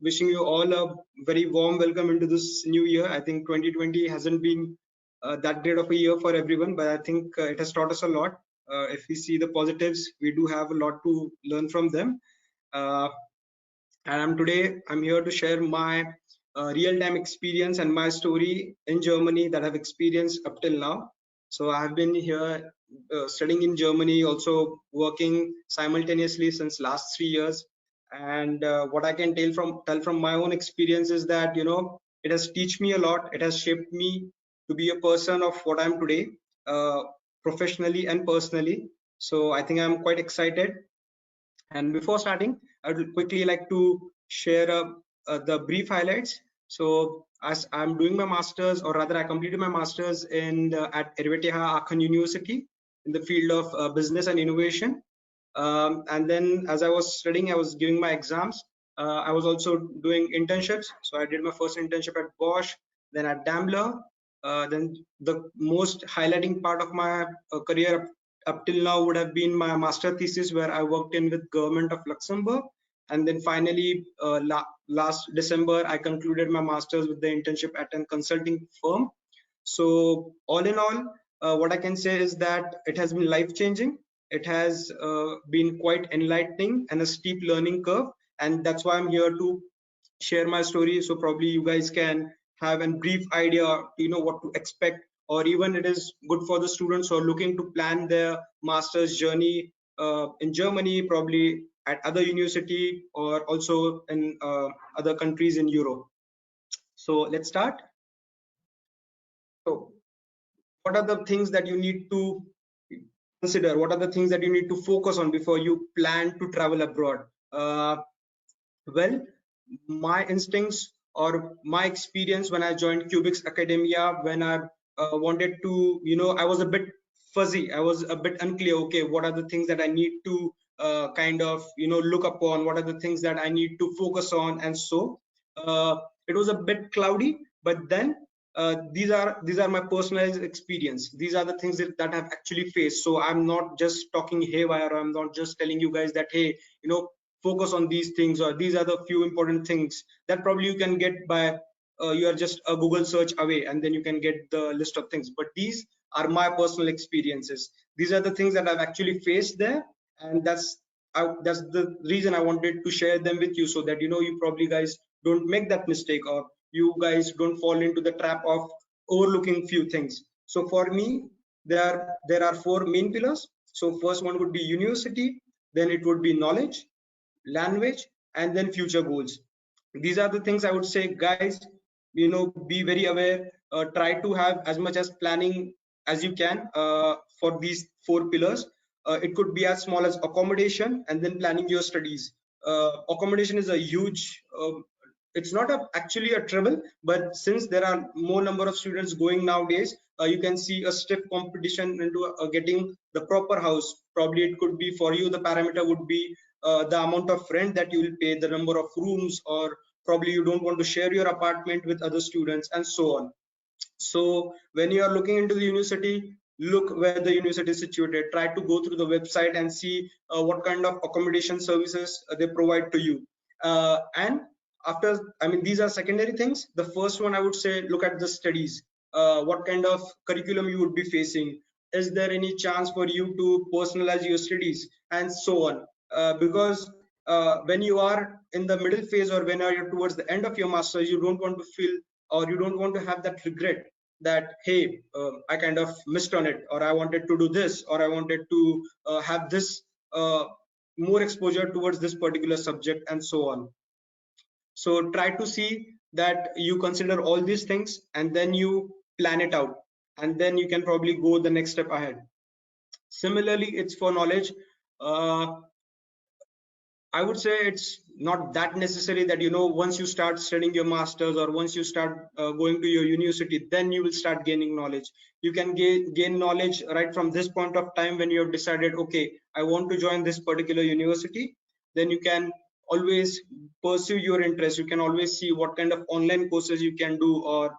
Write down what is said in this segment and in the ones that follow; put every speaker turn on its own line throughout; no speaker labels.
wishing you all a very warm welcome into this new year. I think 2020 hasn't been that great of a year for everyone, but I think it has taught us a lot. If we see the positives, we do have a lot to learn from them. And today I'm here to share my real-time experience and my story in Germany that I've experienced up till now. So I've been here studying in Germany, also working simultaneously since last 3 years. And what I can tell from my own experience is that it has taught me a lot. It has shaped me to be a person of what I'm today, professionally and personally. So I think I'm quite excited. And before starting, I would quickly like to share the brief highlights. So as I'm doing my master's, or rather I completed my master's at RWTH Aachen University in the field of business and innovation. And then as I was studying, I was giving my exams. I was also doing internships. So I did my first internship at Bosch, then at Daimler. Then the most highlighting part of my career up till now would have been my master thesis, where I worked in with Government of Luxembourg. And then finally, last December, I concluded my master's with the internship at a consulting firm. So all in all, what I can say is that it has been life-changing. It has been quite enlightening and a steep learning curve. And that's why I'm here to share my story. So probably you guys can have a brief idea, what to expect, or even it is good for the students who are looking to plan their master's journey in Germany, probably at other university, or also in other countries in Europe. So let's start. So what are the things that you need to consider? What are the things that you need to focus on before you plan to travel abroad? Well, my instincts or my experience when I joined Cubics Academia, when I wanted to, I was a bit fuzzy. I was a bit unclear. Okay, what are the things that I need to kind of, look upon? What are the things that I need to focus on? And so it was a bit cloudy. But then these are my personalized experience. These are the things that I've actually faced. So I'm not just talking haywire. I'm not just telling you guys that, hey, focus on these things, or these are the few important things that probably you can get by you are just a Google search away, and then you can get the list of things. But these are my personal experiences. These are the things that I've actually faced there, and that's the reason I wanted to share them with you, so that you probably guys don't make that mistake, or you guys don't fall into the trap of overlooking few things. So for me, there are four main pillars. So first one would be university, then it would be knowledge, language, and then future goals. These are the things I would say, guys, be very aware. Try to have as much as planning as you can for these four pillars. It could be as small as accommodation, and then planning your studies. Accommodation is a huge it's not actually a trouble, but since there are more number of students going nowadays, you can see a stiff competition into getting the proper house. Probably it could be for you, the parameter would be the amount of rent that you will pay, the number of rooms, or probably you don't want to share your apartment with other students, and so on. So when you are looking into the university, look where the university is situated. Try to go through the website and see what kind of accommodation services they provide to you. And after, these are secondary things. The first one, I would say, look at the studies. What kind of curriculum you would be facing? Is there any chance for you to personalize your studies, and so on? Because when you are in the middle phase, or when you're towards the end of your master's, you don't want to feel, or you don't want to have that regret that, hey, I kind of missed on it, or I wanted to do this, or I wanted to have this more exposure towards this particular subject, and so on. So try to see that you consider all these things, and then you plan it out, and then you can probably go the next step ahead. Similarly, it's for knowledge. I would say it's not that necessary that once you start studying your masters, or once you start going to your university, then you will start gaining knowledge. You can gain knowledge right from this point of time, when you have decided, okay, I want to join this particular university. Then you can always pursue your interest. You can always see what kind of online courses you can do, or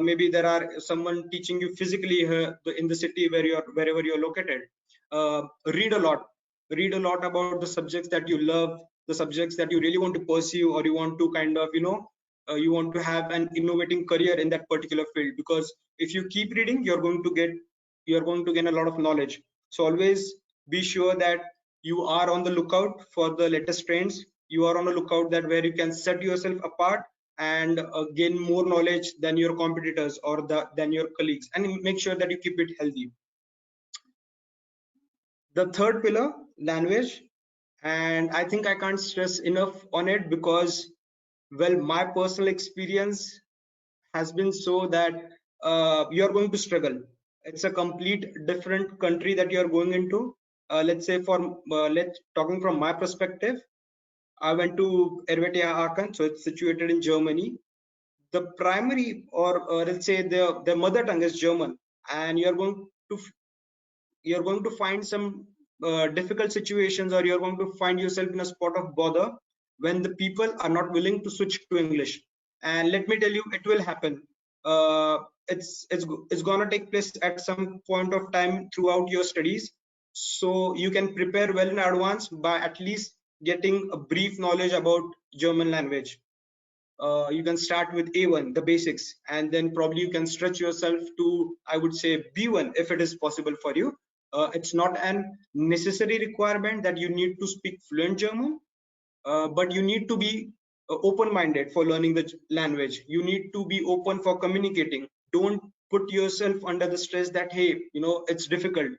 maybe there are someone teaching you physically in the city wherever you're located. Read a lot about the subjects that you love. the subjects that you really want to pursue, or you want to kind of you want to have an innovating career in that particular field. Because if you keep reading, you're going to gain a lot of knowledge. So always be sure that you are on the lookout for the latest trends. You are on the lookout that where you can set yourself apart and gain more knowledge than your competitors or than your colleagues, and make sure that you keep it healthy. The third pillar, language, and I think I can't stress enough on it, because well, my personal experience has been so that you're going to struggle. It's a complete different country that you're going into. Let's say for let's talking from my perspective, I went to RWTH Aachen, so it's situated in Germany. The primary, or let's say the mother tongue is German, and you're going to find some difficult situations, or you're going to find yourself in a spot of bother when the people are not willing to switch to English. And let me tell you, it will happen. uh, it's going to take place at some point of time throughout your studies. So you can prepare well in advance by at least getting a brief knowledge about German language. You can start with A1, the basics, and then probably you can stretch yourself to, I would say, B1 if it is possible for you. It's not an necessary requirement that you need to speak fluent German, but you need to be open-minded for learning the language. You need to be open for communicating. Don't put yourself under the stress that, hey, it's difficult.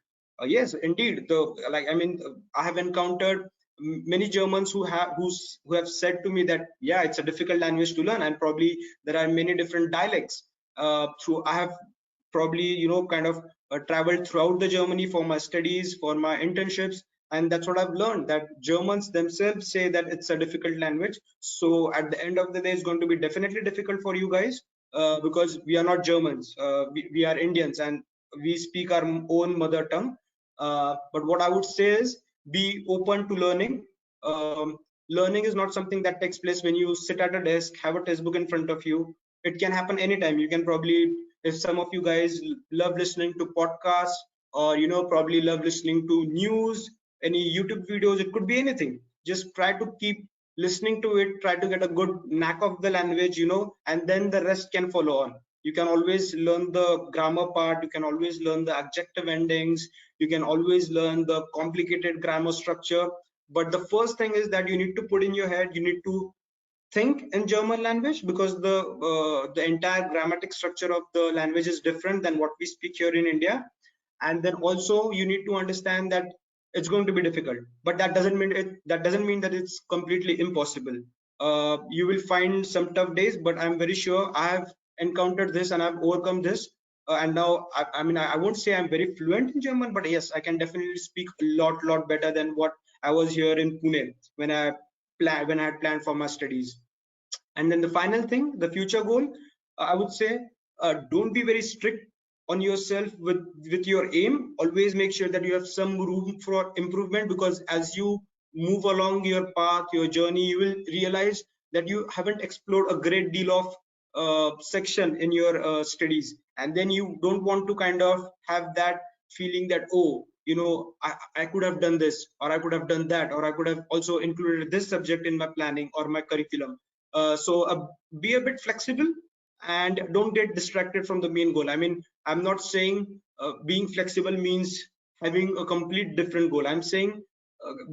Yes, indeed. I have encountered many Germans who have said to me that, yeah, it's a difficult language to learn, and probably there are many different dialects. So I have probably kind of traveled throughout the Germany for my studies, for my internships, and that's what I've learned, that Germans themselves say that it's a difficult language. So at the end of the day, it's going to be definitely difficult for you guys, because we are not Germans. We are Indians, and we speak our own mother tongue. But what I would say is, be open to learning. Learning is not something that takes place when you sit at a desk, have a textbook in front of you. It can happen anytime. You can probably, if some of you guys love listening to podcasts, or probably love listening to news, any YouTube videos, it could be anything. Just try to keep listening to it, try to get a good knack of the language, and then the rest can follow on. You can always learn the grammar part, you can always learn the adjective endings, you can always learn the complicated grammar structure. But the first thing is that you need to put in your head, you need to think in German language, because the entire grammatic structure of the language is different than what we speak here in India. And then also you need to understand that it's going to be difficult, but that doesn't mean that it's completely impossible. You will find some tough days, but I'm very sure I have encountered this and I've overcome this. And now I won't say I'm very fluent in German, but yes, I can definitely speak a lot better than what I was here in Pune when I had planned for my studies. And then the final thing, the future goal, I would say, don't be very strict on yourself with your aim. Always make sure that you have some room for improvement, because as you move along your path, your journey, you will realize that you haven't explored a great deal of section in your studies, and then you don't want to kind of have that feeling that, oh, I could have done this, or I could have done that, or I could have also included this subject in my planning or my curriculum. So be a bit flexible, and don't get distracted from the main goal. I'm not saying being flexible means having a complete different goal. I'm saying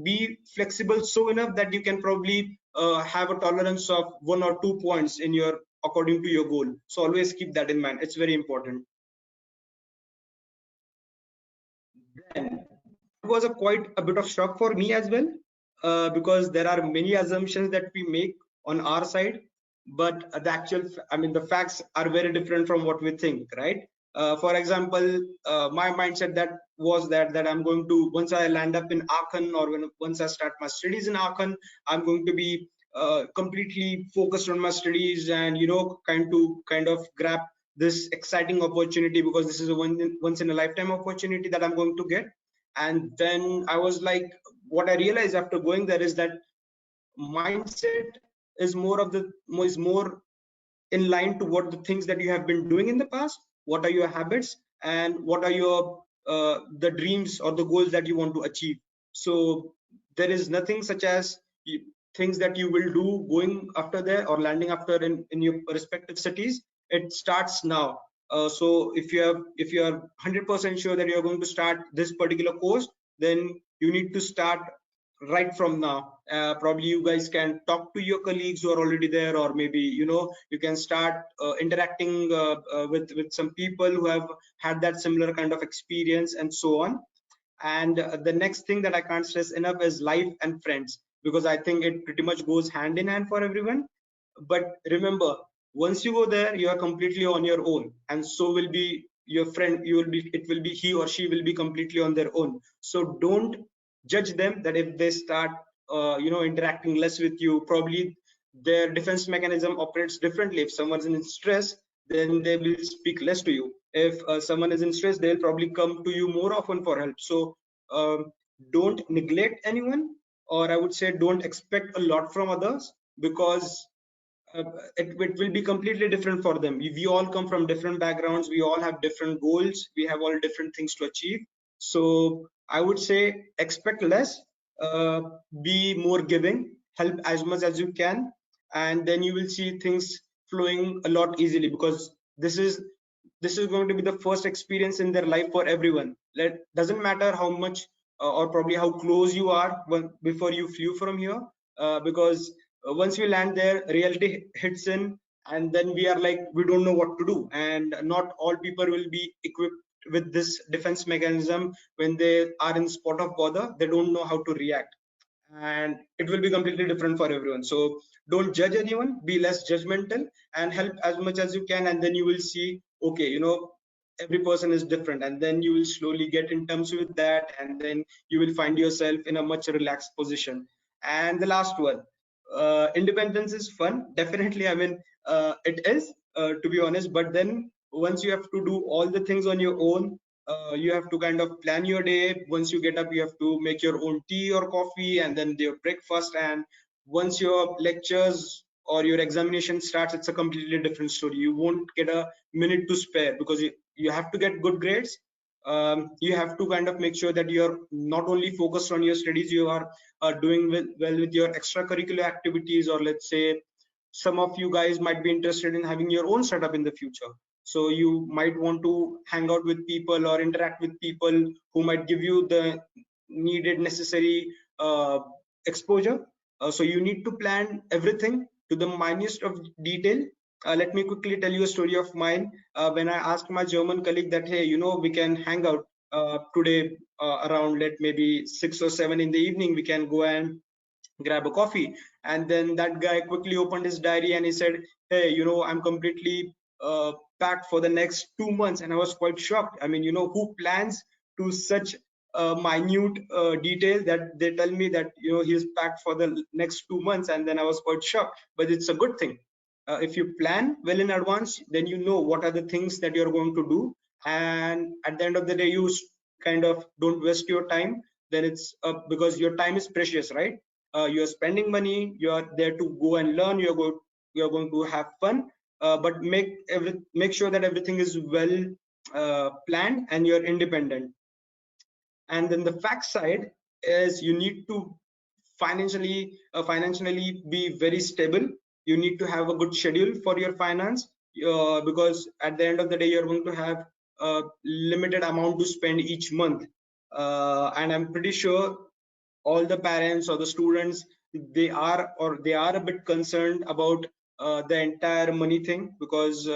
be flexible so enough that you can probably have a tolerance of 1 or 2 points in your according to your goal. So always keep that in mind. It's very important. Then it was a quite a bit of shock for me as well, because there are many assumptions that we make on our side, but the actual, the facts are very different from what we think, right? For example, my mindset that I'm going to, once I land up in Aachen, or once I start my studies in Aachen, I'm going to be completely focused on my studies, and kind of grab this exciting opportunity, because this is a once in a lifetime opportunity that I'm going to get. And then I was like, what I realized after going there is that mindset is more in line to what the things that you have been doing in the past, what are your habits, and what are your the dreams or the goals that you want to achieve. So there is nothing such as things that you will do going after there or landing after in your respective cities, it starts now. So if you are 100% sure that you're going to start this particular course, then you need to start right from now. Probably you guys can talk to your colleagues who are already there, or maybe you can start interacting with some people who have had that similar kind of experience and so on. And the next thing that I can't stress enough is life and friends, because I think it pretty much goes hand in hand for everyone. But remember, once you go there, you are completely on your own, and so will be your friend. It will be he or she will be completely on their own. So don't judge them that if they start interacting less with you. Probably their defense mechanism operates differently. If someone's in stress, then they will speak less to you. If someone is in stress, they'll probably come to you more often for help. So don't neglect anyone, or I would say don't expect a lot from others, because uh, it will be completely different for them. We all come from different backgrounds, we all have different goals, we have all different things to achieve. So I would say expect less, uh, be more giving, help as much as you can, and then you will see things flowing a lot easily, because this is going to be the first experience in their life for everyone. Doesn't matter how much or probably how close you are before you flew from here, because once we land there, reality hits in, and then we are like, we don't know what to do. And not all people will be equipped with this defense mechanism. When they are in spot of bother, they don't know how to react, and it will be completely different for everyone. So don't judge anyone, be less judgmental, and help as much as you can. And then you will see, okay, every person is different, and then you will slowly get in terms with that, and then you will find yourself in a much relaxed position. And the last one, independence is fun, definitely. I mean, it is, to be honest. But then once you have to do all the things on your own, you have to kind of plan your day. Once you get up, you have to make your own tea or coffee, and then your breakfast. And once your lectures or your examination starts, it's a completely different story. You won't get a minute to spare, because you have to get good grades. You have to kind of make sure that you're not only focused on your studies, you are doing well with your extracurricular activities. Or let's say some of you guys might be interested in having your own setup in the future, so you might want to hang out with people or interact with people who might give you the needed necessary exposure. So you need to plan everything to the minutest of detail. Let me quickly tell you a story of mine. When I asked my German colleague that, hey, we can hang out today around, let maybe 6 or 7 in the evening, we can go and grab a coffee. And then that guy quickly opened his diary and he said, hey, I'm completely packed for the next 2 months. And I was quite shocked. I mean, who plans to such minute detail that they tell me that he's packed for the next 2 months? And then I was quite shocked. But it's a good thing. If you plan well in advance, then you know what are the things that you're going to do. And at the end of the day, you kind of don't waste your time. Then it's because your time is precious, right? You're spending money, you're there to go and learn, you're going to have fun, but make sure that everything is well planned and you're independent. And then the fact side is, you need to financially be very stable. You need to have a good schedule for your finance, because at the end of the day, you're going to have a limited amount to spend each month. And I'm pretty sure all the parents or the students, they are a bit concerned about the entire money thing, because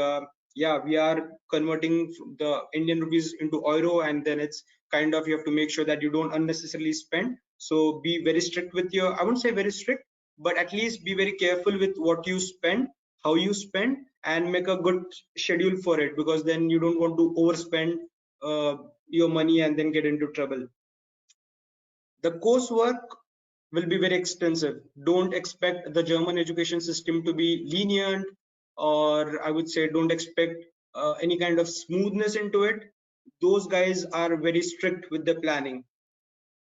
yeah, we are converting the Indian rupees into euro, and then it's kind of, you have to make sure that you don't unnecessarily spend. So be very strict with your, I wouldn't say very strict, but at least be very careful with what you spend, how you spend, and make a good schedule for it, because then you don't want to overspend your money and then get into trouble. The coursework will be very extensive. Don't expect the German education system to be lenient, or I would say don't expect any kind of smoothness into it. Those guys are very strict with the planning.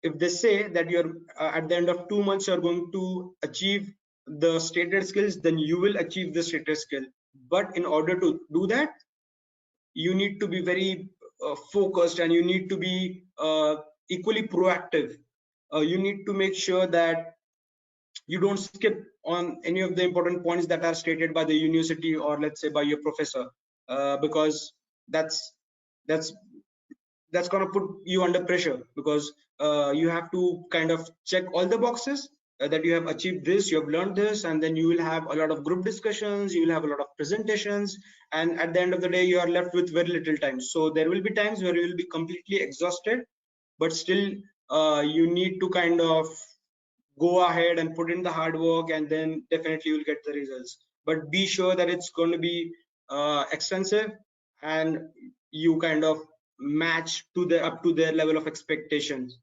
If they say that you're at the end of 2 months you're going to achieve the stated skills, then you will achieve the stated skill. But in order to do that, you need to be very focused, and you need to be equally proactive. You need to make sure that you don't skip on any of the important points that are stated by the university or let's say by your professor, because that's that's going to put you under pressure, because you have to kind of check all the boxes, that you have achieved this, you have learned this, and then you will have a lot of group discussions, you will have a lot of presentations, and at the end of the day you are left with very little time. So there will be times where you will be completely exhausted, but still you need to kind of go ahead and put in the hard work, and then definitely you'll get the results. But be sure that it's going to be extensive, and you kind of match to the up to their level of expectations,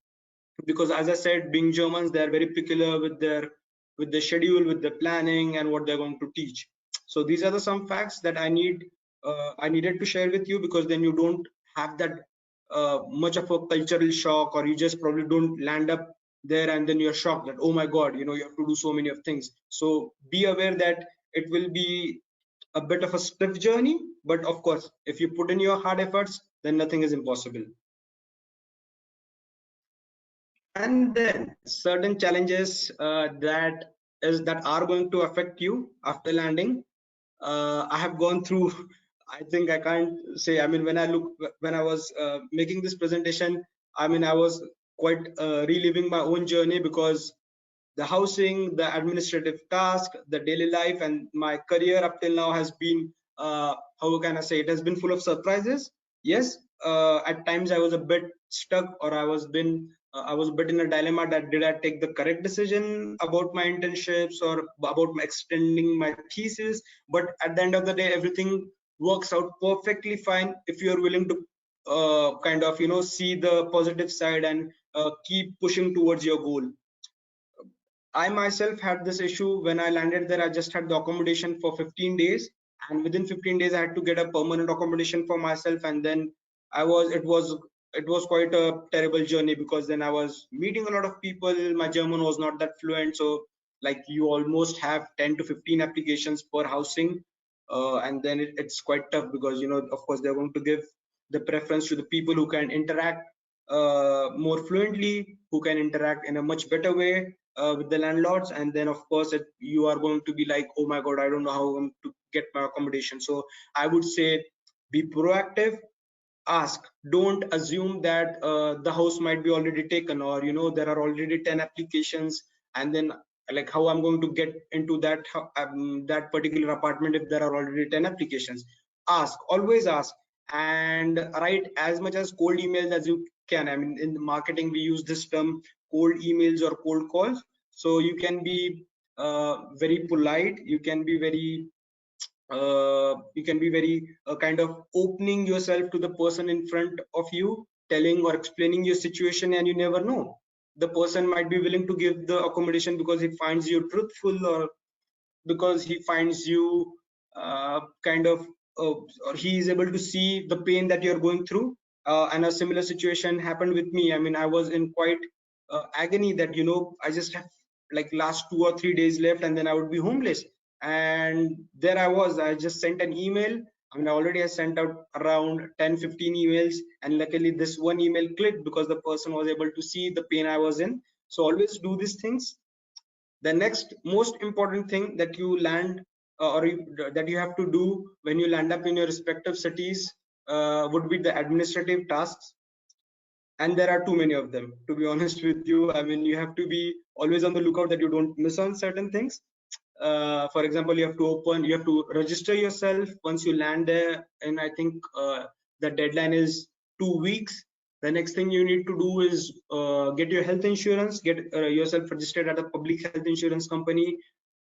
because as I said, being Germans, they are very particular with the schedule, with the planning, and what they're going to teach. So these are the some facts that I needed to share with you, because then you don't have that much of a cultural shock, or you just probably don't land up there and then you're shocked that, oh my god, you know, you have to do so many of things. So be aware that it will be a bit of a stiff journey, but of course if you put in your hard efforts, then nothing is impossible. And then certain challenges that are going to affect you after landing. I have gone through I think I can't say, I mean, when I was making this presentation, I mean, I was quite reliving my own journey, because the housing, the administrative task, the daily life, and my career up till now has been, how can I say, it has been full of surprises. Yes, at times I was a bit stuck, or I was a bit in a dilemma that did I take the correct decision about my internships or about my extending my thesis. But at the end of the day, everything works out perfectly fine if you're willing to kind of, you know, see the positive side and keep pushing towards your goal. I myself had this issue when I landed there. I just had the accommodation for 15 days, and within 15 days, I had to get a permanent accommodation for myself. And then it was quite a terrible journey, because then I was meeting a lot of people. My German was not that fluent, so like you almost have 10 to 15 applications per housing, and then it's quite tough, because you know, of course, they're going to give the preference to the people who can interact more fluently, who can interact in a much better way with the landlords. And then of course you are going to be like, oh my god, I don't know how I'm to get my accommodation. So I would say be proactive, ask, don't assume that the house might be already taken, or you know, there are already 10 applications, and then like how I'm going to get into that particular apartment if there are already 10 applications. Ask, always ask, and write as much as cold emails as you can. I mean, in marketing we use this term cold emails or cold calls. So you can be very polite, you can be very kind of opening yourself to the person in front of you, telling or explaining your situation, and you never know, the person might be willing to give the accommodation because he finds you truthful, or because he finds you kind of or he is able to see the pain that you're going through. And a similar situation happened with me. I mean, I was in quite agony that, you know, I just have like last 2 or 3 days left, and then I would be homeless. And there I was, I just sent an email. I mean, I already have sent out around 10-15 emails, and luckily this one email clicked because the person was able to see the pain I was in. So always do these things. The next most important thing that you land that you have to do when you land up in your respective cities would be the administrative tasks, and there are too many of them, to be honest with you. I mean, you have to be always on the lookout that you don't miss on certain things. For example, you have to register yourself once you land there, and I think the deadline is 2 weeks. The next thing you need to do is get your health insurance, get yourself registered at a public health insurance company.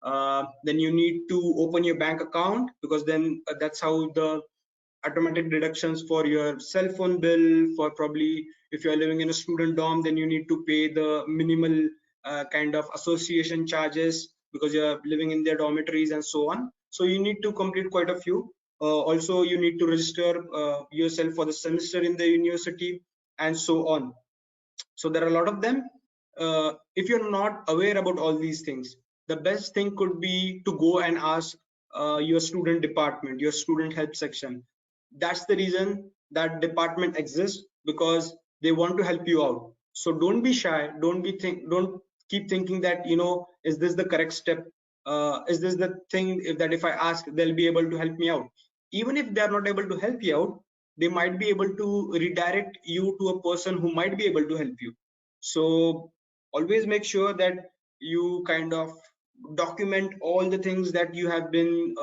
Then you need to open your bank account, because then that's how the automatic deductions for your cell phone bill, for probably if you are living in a student dorm, then you need to pay the minimal kind of association charges, because you are living in their dormitories and so on. So you need to complete quite a few. Also you need to register yourself for the semester in the university, and so on. So there are a lot of them. If you're not aware about all these things, the best thing could be to go and ask your student department, your student help section. That's the reason that department exists, because they want to help you out. So don't be shy, don't keep thinking that, is this the correct step? Is this the thing that if I ask, they'll be able to help me out? Even if they're not able to help you out, they might be able to redirect you to a person who might be able to help you. So always make sure that you kind of document all the things that you have been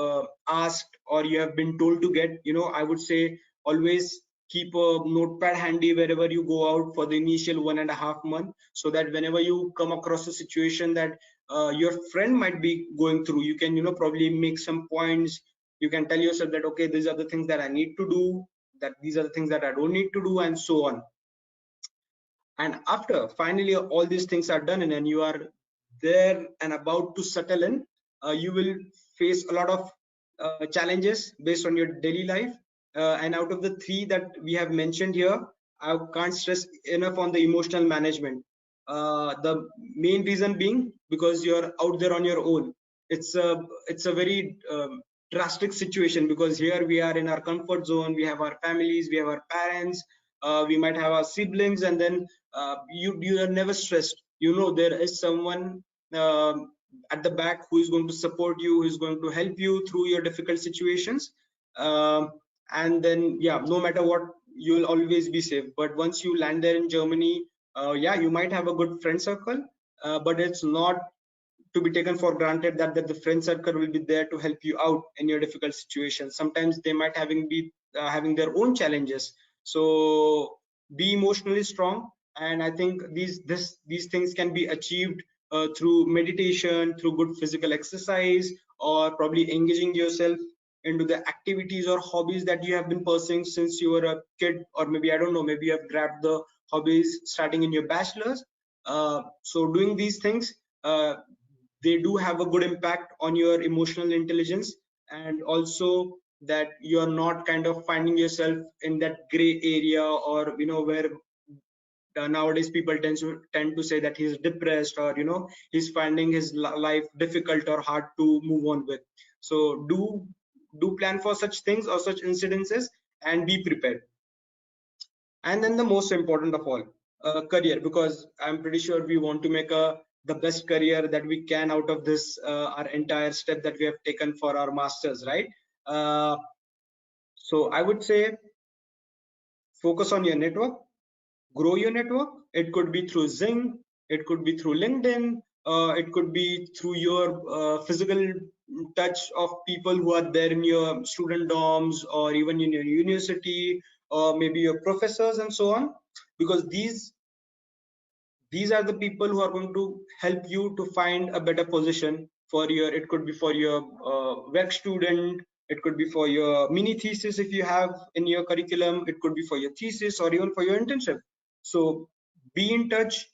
asked or you have been told to get. I would say always keep a notepad handy wherever you go out for the initial 1.5 month, so that whenever you come across a situation that your friend might be going through, you can probably make some points. You can tell yourself that, okay, these are the things that I need to do, that these are the things that I don't need to do, and so on. And after finally all these things are done and you are there and about to settle in, you will face a lot of challenges based on your daily life. And out of the three that we have mentioned here, I can't stress enough on the emotional management. The main reason being because you're out there on your own. It's a very drastic situation, because here we are in our comfort zone. We have our families, we have our parents, we might have our siblings, and then you are never stressed. There is someone at the back who is going to support you, who is going to help you through your difficult situations. And then, yeah, no matter what, you'll always be safe. But once you land there in Germany, yeah, you might have a good friend circle, but it's not to be taken for granted that the friend circle will be there to help you out in your difficult situations. Sometimes they might having their own challenges. So be emotionally strong, and I think these things can be achieved through meditation, through good physical exercise, or probably engaging yourself into the activities or hobbies that you have been pursuing since you were a kid, or maybe, I don't know, maybe you have grabbed the hobbies starting in your bachelor's. So doing these things, they do have a good impact on your emotional intelligence, and also that you're not kind of finding yourself in that gray area, or where nowadays people tend to say that he's depressed, or he's finding his life difficult or hard to move on with. So do plan for such things or such incidences, and be prepared. And then the most important of all, career, because I'm pretty sure we want to make the best career that we can out of this our entire step that we have taken for our masters, right? uh, so I would say focus on your network, grow your network. It could be through Zing, it could be through LinkedIn, it could be through your physical touch of people who are there in your student dorms, or even in your university, or maybe your professors, and so on. Because these are the people who are going to help you to find a better position for your, it could be for your work student, it could be for your mini thesis if you have in your curriculum, it could be for your thesis, or even for your internship. So be in touch.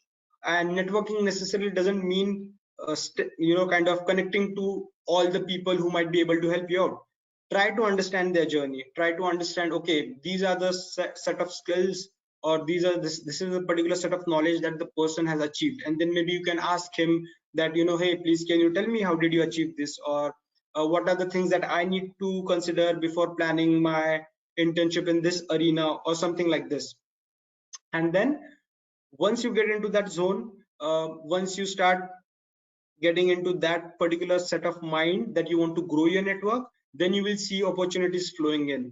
And networking necessarily doesn't mean kind of connecting to all the people who might be able to help you out. Try to understand their journey, try to understand, okay, these are the set of skills, or this is a particular set of knowledge that the person has achieved, and then maybe you can ask him that, hey, please, can you tell me how did you achieve this, or what are the things that I need to consider before planning my internship in this arena, or something like this. And then once you get into that zone, once you start getting into that particular set of mind that you want to grow your network, then you will see opportunities flowing in.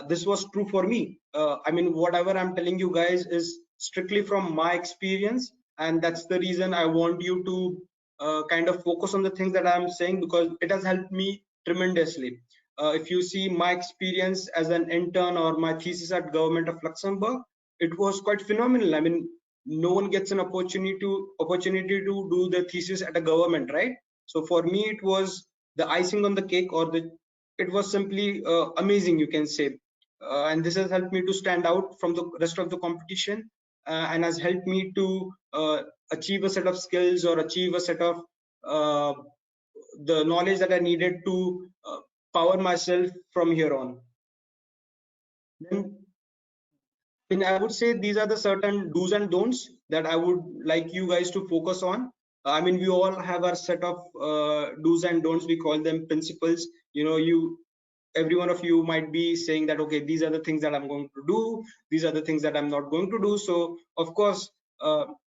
This was true for me. I mean, whatever I'm telling you guys is strictly from my experience, and that's the reason I want you to kind of focus on the things that I'm saying, because it has helped me tremendously. If you see my experience as an intern or my thesis at Government of Luxembourg, it was quite phenomenal. I mean, no one gets an opportunity to do the thesis at a government, right? So for me, it was the icing on the cake, or it was simply amazing, you can say. And this has helped me to stand out from the rest of the competition, and has helped me to achieve a set of skills, or achieve a set of uh, the knowledge that I needed to power myself from here on. Then I would say these are the certain do's and don'ts that I would like you guys to focus on. I mean, we all have our set of do's and don'ts. We call them principles. Every one of you might be saying that, okay, these are the things that I'm going to do. These are the things that I'm not going to do. So, of course,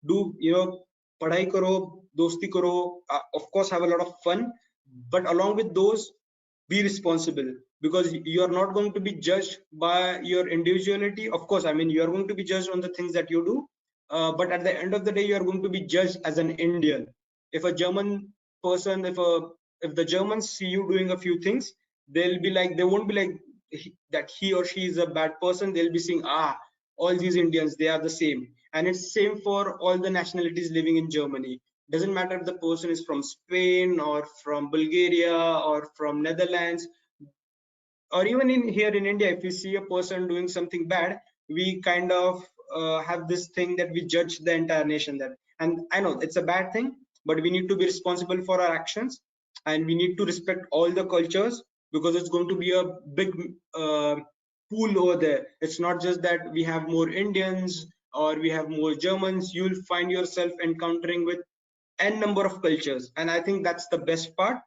do padhai karo, dosti karo, of course have a lot of fun, but along with those, be responsible, because you are not going to be judged by your individuality. Of course, I mean, you are going to be judged on the things that you do, but at the end of the day, you are going to be judged as an Indian. If a German person, if the Germans see you doing a few things, they'll be like, they won't be like that he or she is a bad person. They'll be saying, all these Indians, they are the same. And it's same for all the nationalities living in Germany. Doesn't matter if the person is from Spain or from Bulgaria or from Netherlands, or even in here in India. If we see a person doing something bad, we kind of have this thing that we judge the entire nation there. And I know it's a bad thing, but we need to be responsible for our actions, and we need to respect all the cultures, because it's going to be a big uh, pool over there. It's not just that we have more Indians or we have more Germans. You'll find yourself encountering with n number of cultures, and I think that's the best part,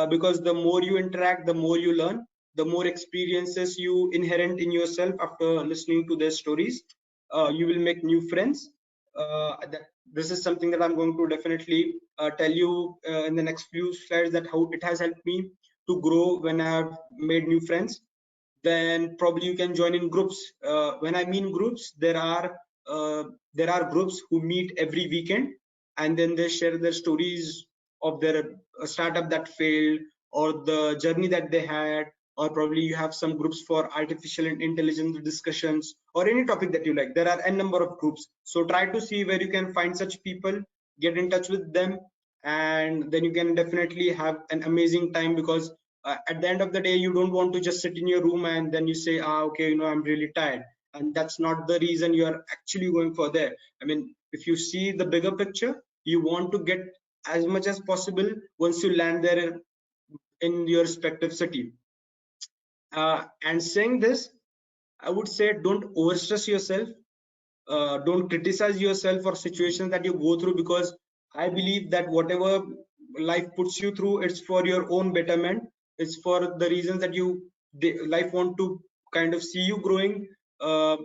because the more you interact, the more you learn, the more experiences you inherent in yourself after listening to their stories. You will make new friends. This is something that I'm going to definitely tell you in the next few slides, that how it has helped me to grow when I have made new friends. Then probably you can join in groups. When I mean groups, there are groups who meet every weekend, and then they share their stories of their startup that failed, or the journey that they had. Or probably you have some groups for artificial intelligence discussions, or any topic that you like. There are n number of groups, so try to see where you can find such people, get in touch with them, and then you can definitely have an amazing time. Because at the end of the day, you don't want to just sit in your room and then you say, okay, I'm really tired. And that's not the reason you are actually going for there. I mean, if you see the bigger picture, you want to get as much as possible once you land there in your respective city. And saying this, I would say, don't overstress yourself. Don't criticize yourself for situations that you go through, because I believe that whatever life puts you through, it's for your own betterment. It's for the reasons that life want to kind of see you growing. uh,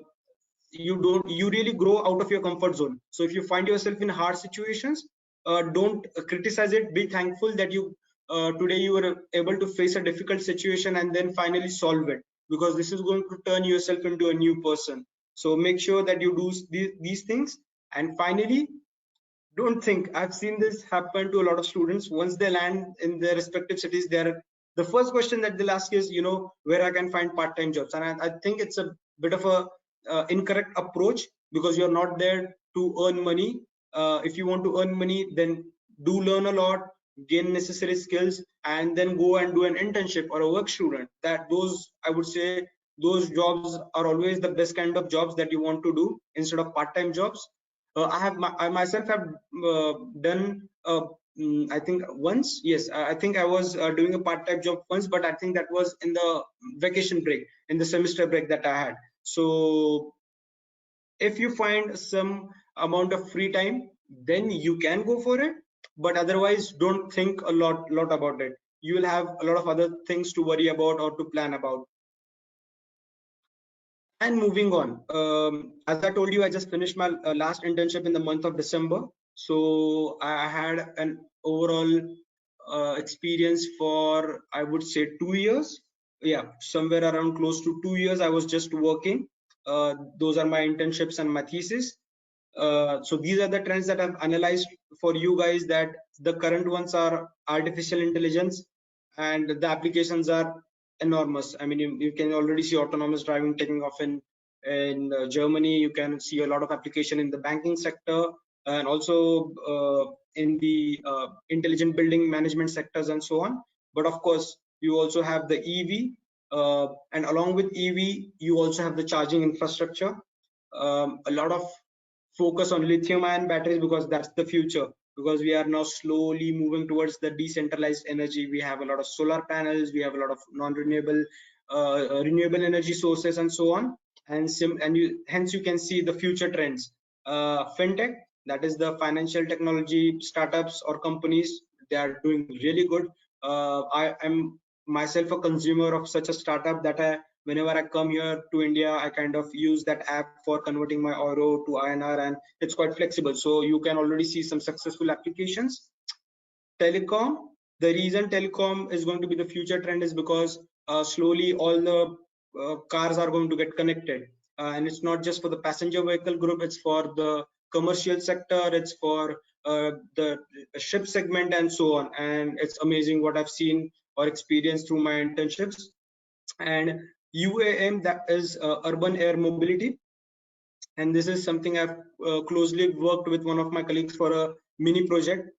you really grow out of your comfort zone. So if you find yourself in hard situations, don't criticize it. Be thankful that you today you were able to face a difficult situation and then finally solve it, because this is going to turn yourself into a new person. So make sure that you do these things. And finally, don't think, I've seen this happen to a lot of students. Once they land in their respective cities, they're the first question that they'll ask is, where I can find part-time jobs. And I think it's a bit of a incorrect approach, because you're not there to earn money. If you want to earn money, then do learn a lot, gain necessary skills, and then go and do an internship or a work student. That those, I would say, those jobs are always the best kind of jobs that you want to do instead of part-time jobs. I myself have done I think once. Yes, I think I was doing a part-time job once, but I think that was in the vacation break, in the semester break that I had. So if you find some amount of free time, then you can go for it. But otherwise, don't think a lot about it. You will have a lot of other things to worry about or to plan about. And moving on, as I told you, I just finished my last internship in the month of December. So I had an overall experience for, I would say, 2 years. Yeah, somewhere around close to 2 years, I was just working. Those are my internships and my thesis. So these are the trends that I've analyzed for you guys, that the current ones are artificial intelligence, and the applications are enormous. I mean, you can already see autonomous driving taking off in Germany. You can see a lot of application in the banking sector, and also in the intelligent building management sectors and so on. But of course, you also have the EV, and along with EV, you also have the charging infrastructure. A lot of focus on lithium ion batteries, because that's the future. Because we are now slowly moving towards the decentralized energy. We have a lot of solar panels, we have a lot of non-renewable renewable energy sources and so on. Hence you can see the future trends. Fintech, that is the financial technology startups or companies, they are doing really good. I am myself a consumer of such a startup that Whenever I come here to India, I kind of use that app for converting my euro to INR, and it's quite flexible. So you can already see some successful applications. Telecom, the reason telecom is going to be the future trend is because slowly all the cars are going to get connected, and it's not just for the passenger vehicle group, it's for the commercial sector, it's for the ship segment and so on. And it's amazing what I've seen or experienced through my internships. And UAM, that is urban air mobility, and this is something I've closely worked with one of my colleagues for a mini project.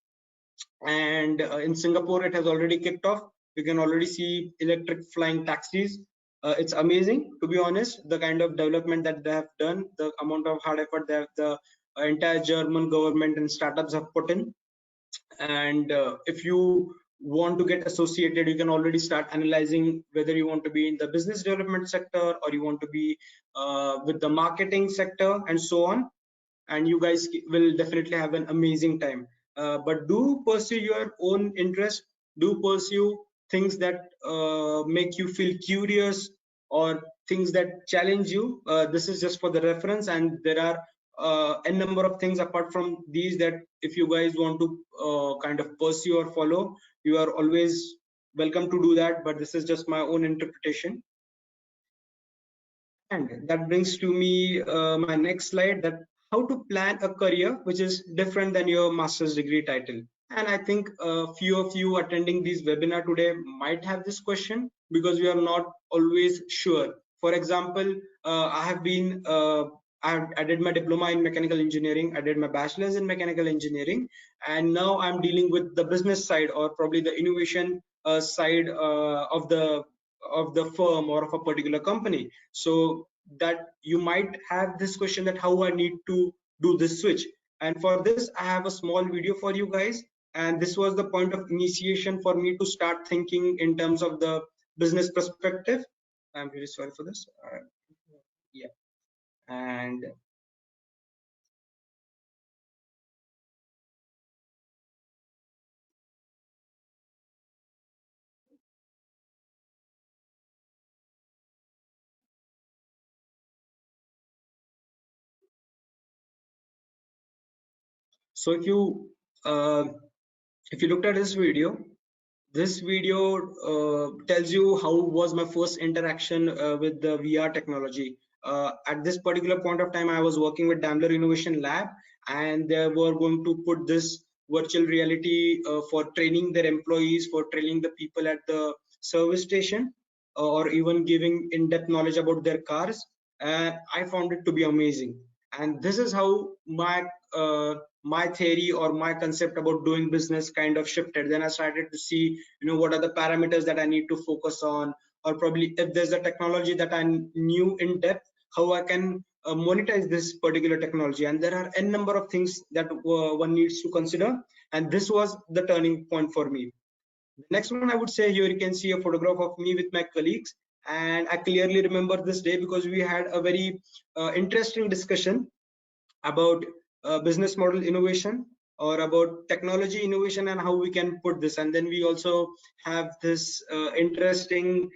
And in Singapore it has already kicked off. You can already see electric flying taxis. It's amazing, to be honest, the kind of development that they have done, the amount of hard effort that the entire German government and startups have put in. And if you want to get associated, you can already start analyzing whether you want to be in the business development sector or you want to be with the marketing sector and so on. And you guys will definitely have an amazing time. But do pursue your own interest, do pursue things that make you feel curious or things that challenge you. This is just for the reference, and there are a number of things apart from these that if you guys want to kind of pursue or follow, you are always welcome to do that, but this is just my own interpretation. And that brings to me my next slide, that how to plan a career which is different than your master's degree title. And I think a few of you attending this webinar today might have this question because we are not always sure. For example, I did my diploma in mechanical engineering, I did my bachelor's in mechanical engineering, and now I'm dealing with the business side or probably the innovation side of the firm or of a particular company. So that you might have this question that how I need to do this switch. And for this I have a small video for you guys, and this was the point of initiation for me to start thinking in terms of the business perspective. I'm really sorry for this. Yeah. And so uh, if you looked at this video tells you how was my first interaction with the VR technology. At this particular point of time, I was working with Daimler Innovation Lab, and they were going to put this virtual reality for training their employees, for training the people at the service station, or even giving in-depth knowledge about their cars. And I found it to be amazing. And this is how my theory or my concept about doing business kind of shifted. Then I started to see, what are the parameters that I need to focus on, or probably if there's a technology that I knew in depth, how I can monetize this particular technology. And there are a number of things that one needs to consider, and this was the turning point for me. The next one I would say, here you can see a photograph of me with my colleagues, and I clearly remember this day because we had a very interesting discussion about business model innovation or about technology innovation and how we can put this. And then we also have this interesting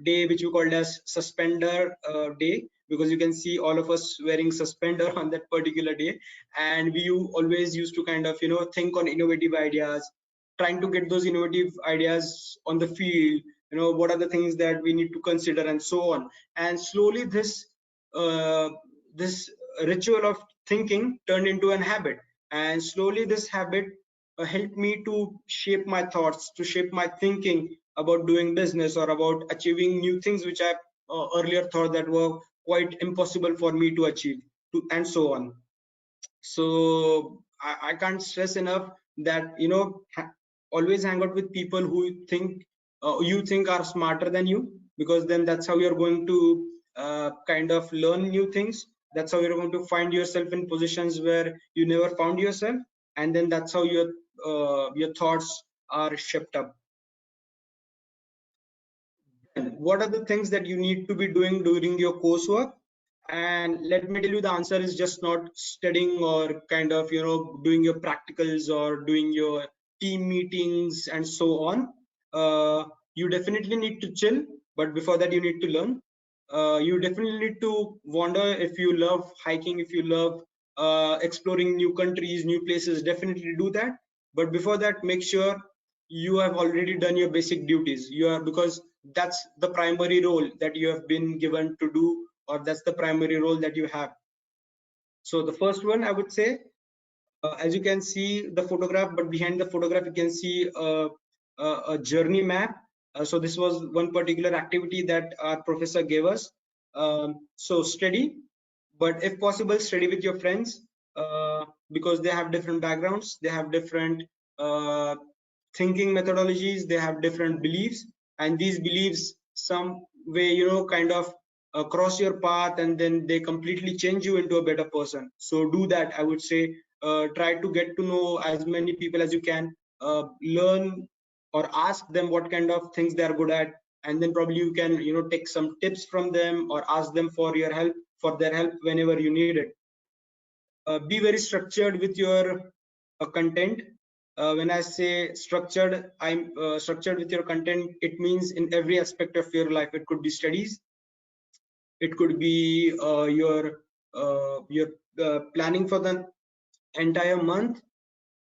day which we called as suspender day, because you can see all of us wearing suspender on that particular day. And we always used to kind of think on innovative ideas, trying to get those innovative ideas on the field, what are the things that we need to consider and so on. And slowly this ritual of thinking turned into an habit, and slowly this habit helped me to shape my thoughts, to shape my thinking about doing business or about achieving new things which I earlier thought that were quite impossible for me to achieve, and so on. So I can't stress enough that always hang out with people who you think are smarter than you, because then that's how you're going to kind of learn new things. That's how you're going to find yourself in positions where you never found yourself, and then that's how your thoughts are shaped up. And what are the things that you need to be doing during your coursework? And let me tell you, the answer is just not studying or kind of doing your practicals or doing your team meetings and so on. You definitely need to chill, but before that you need to learn. You definitely need to wander. If you love hiking, if you love exploring new countries, new places, definitely do that. But before that, make sure you have already done your basic duties. Because that's the primary role that you have been given to do, or that's the primary role that you have. So the first one, I would say, as you can see the photograph, but behind the photograph you can see a journey map. So this was one particular activity that our professor gave us. So study, but if possible study with your friends, because they have different backgrounds, they have different uh, thinking methodologies, they have different beliefs, and these beliefs some way, kind of cross your path, and then they completely change you into a better person. So do that, I would say. Try to get to know as many people as you can, learn or ask them what kind of things they are good at, and then probably you can, take some tips from them or ask them for your help, for their help whenever you need it. Be very structured with your content. When I say structured, I'm structured with your content. It means in every aspect of your life. It could be studies, it could be your planning for the entire month,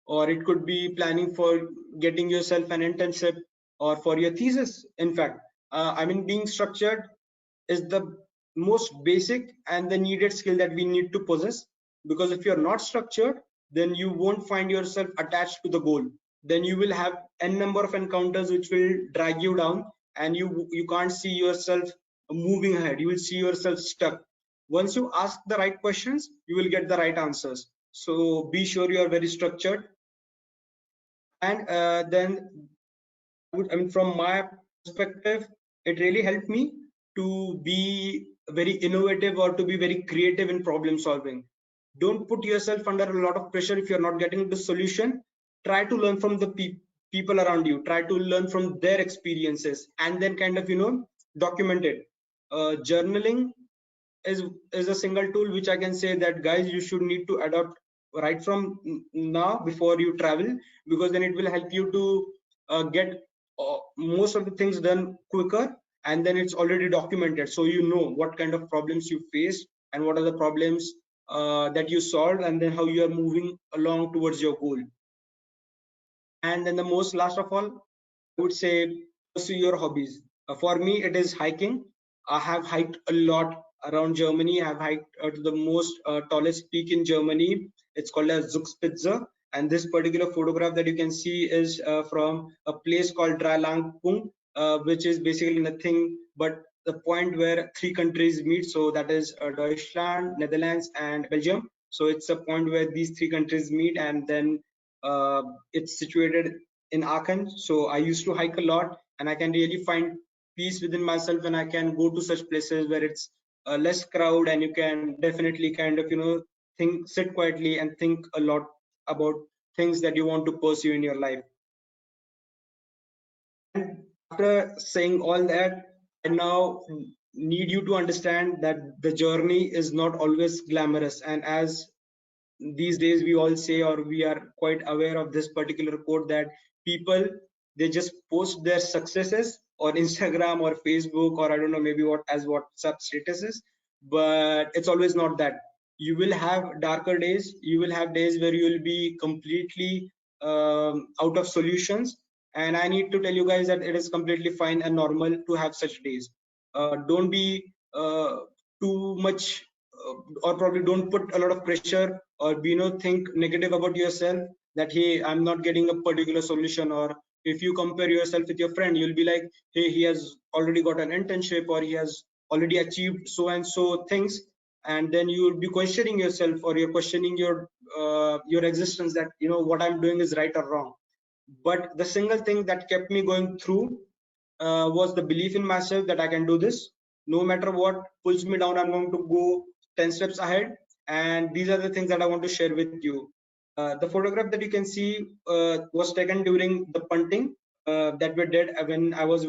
or it could be planning for getting yourself an internship, or for your thesis. In fact, I mean, being structured is the most basic and the needed skill that we need to possess. Because if you're not structured, then you won't find yourself attached to the goal. Then you will have n number of encounters which will drag you down, and you can't see yourself moving ahead. You will see yourself stuck. Once you ask the right questions, you will get the right answers. So be sure you are very structured. And then I mean, from my perspective, it really helped me to be very innovative or to be very creative in problem solving. Don't put yourself under a lot of pressure if you're not getting the solution. Try to learn from the people around you. Try to learn from their experiences, and then kind of, document it. Journaling is a single tool which I can say that, guys, you should need to adopt right from now before you travel, because then it will help you to get most of the things done quicker, and then it's already documented, so you know what kind of problems you faced and what are the problems that you solved, and then how you are moving along towards your goal. And then the most last of all, I would say, pursue your hobbies. For me, it is hiking. I have hiked a lot around Germany. I have hiked to the most tallest peak in Germany. It's called as Zugspitze. And this particular photograph that you can see is from a place called Dreilangpunkt, which is basically nothing but the point where three countries meet. So that is Deutschland, Netherlands, and Belgium. So it's a point where these three countries meet, and then uh, it's situated in Aachen. So I used to hike a lot, and I can really find peace within myself when I can go to such places where it's less crowd, and you can definitely kind of, think, sit quietly and think a lot about things that you want to pursue in your life. And after saying all that, I now need you to understand that the journey is not always glamorous. And as these days we all say, or we are quite aware of this particular quote, that people, they just post their successes on Instagram or Facebook, or I don't know, maybe what as WhatsApp statuses, but it's always not that. You will have darker days, you will have days where you will be completely out of solutions, and I need to tell you guys that it is completely fine and normal to have such days. Don't be too much or probably don't put a lot of pressure, or think negative about yourself, that hey, I'm not getting a particular solution. Or if you compare yourself with your friend, you'll be like, hey, he has already got an internship, or he has already achieved so and so things, and then you will be questioning yourself, or you're questioning your existence, that what I'm doing is right or wrong. But the single thing that kept me going through was the belief in myself that I can do this. No matter what pulls me down, I'm going to go 10 steps ahead. And these are the things that I want to share with you. The photograph that you can see was taken during the punting that we did when I was